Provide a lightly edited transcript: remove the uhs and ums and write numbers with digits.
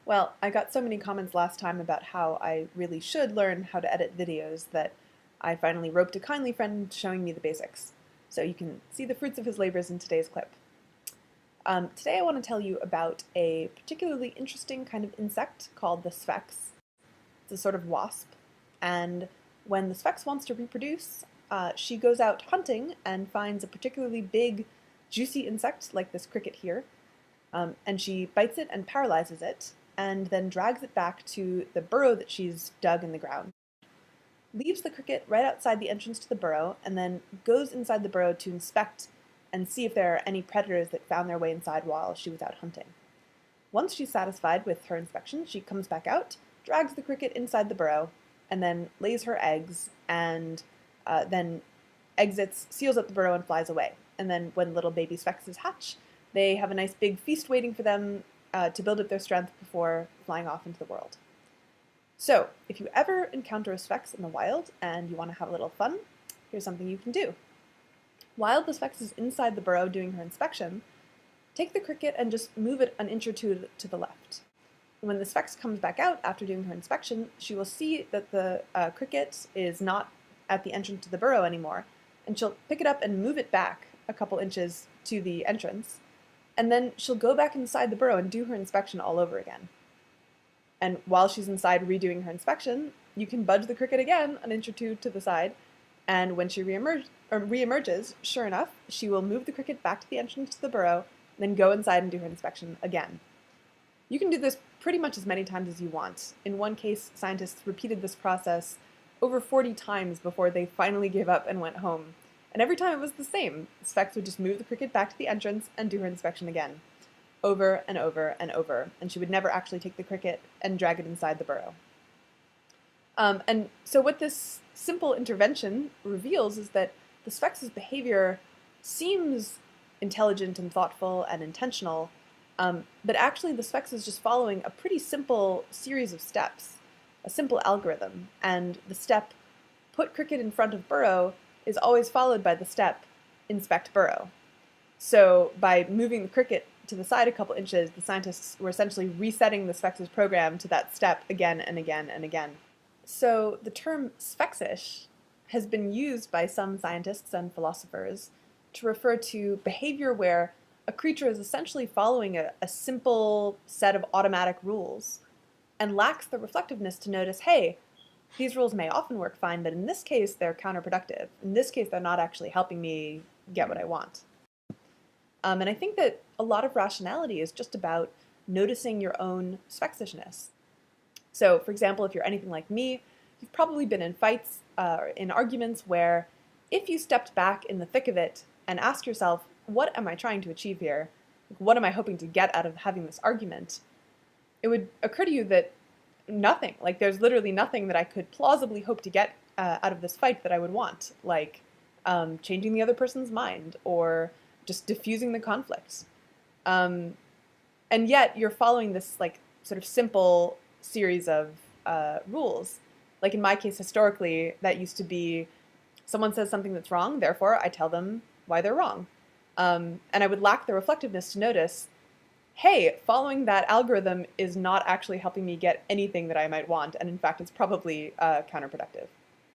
Well, I got so many comments last time about how I really should learn how to edit videos that I finally roped a kindly friend showing me the basics. So you can see the fruits of his labors in today's clip. Today I want to tell you about a particularly interesting kind of insect called the sphex. It's a sort of wasp, and when the sphex wants to reproduce, she goes out hunting and finds a particularly big, juicy insect like this cricket here, and she bites it and paralyzes it, and then drags it back to the burrow that she's dug in the ground. Leaves the cricket right outside the entrance to the burrow, and then goes inside the burrow to inspect and see if there are any predators that found their way inside while she was out hunting. Once she's satisfied with her inspection, she comes back out, drags the cricket inside the burrow, and then lays her eggs, and then exits, seals up the burrow, and flies away. And then when little baby sphex hatch, they have a nice big feast waiting for them to build up their strength before flying off into the world. So, if you ever encounter a sphex in the wild and you want to have a little fun, here's something you can do. While the sphex is inside the burrow doing her inspection, take the cricket and just move it an inch or two to the left. When the sphex comes back out after doing her inspection, she will see that the cricket is not at the entrance to the burrow anymore, and she'll pick it up and move it back a couple inches to the entrance, and then she'll go back inside the burrow and do her inspection all over again. And while she's inside redoing her inspection, you can budge the cricket again an inch or two to the side, and when she reemerges, sure enough, she will move the cricket back to the entrance to the burrow, and then go inside and do her inspection again. You can do this pretty much as many times as you want. In one case, scientists repeated this process over 40 times before they finally gave up and went home. And every time it was the same. Sphex would just move the cricket back to the entrance and do her inspection again. Over and over and over. And she would never actually take the cricket and drag it inside the burrow. And so what this simple intervention reveals is that the Sphex's behavior seems intelligent and thoughtful and intentional, but actually the Sphex is just following a pretty simple series of steps, a simple algorithm, and the step put cricket in front of burrow is always followed by the step inspect burrow. So by moving the cricket to the side a couple inches, the scientists were essentially resetting the Sphex's program to that step again and again and again. So the term sphexish has been used by some scientists and philosophers to refer to behavior where a creature is essentially following a simple set of automatic rules and lacks the reflectiveness to notice, hey, these rules may often work fine, but in this case they're counterproductive. In this case they're not actually helping me get what I want. And I think that a lot of rationality is just about noticing your own spexishness. So, for example, if you're anything like me, you've probably been in fights, in arguments where if you stepped back in the thick of it and asked yourself, what am I trying to achieve here? What am I hoping to get out of having this argument? It would occur to you that nothing, like there's literally nothing that I could plausibly hope to get out of this fight that I would want, like changing the other person's mind or just diffusing the conflict. And yet you're following this like sort of simple series of rules. Like in my case, historically, that used to be someone says something that's wrong, therefore I tell them why they're wrong. And I would lack the reflectiveness to notice, hey, following that algorithm is not actually helping me get anything that I might want, and in fact it's probably counterproductive.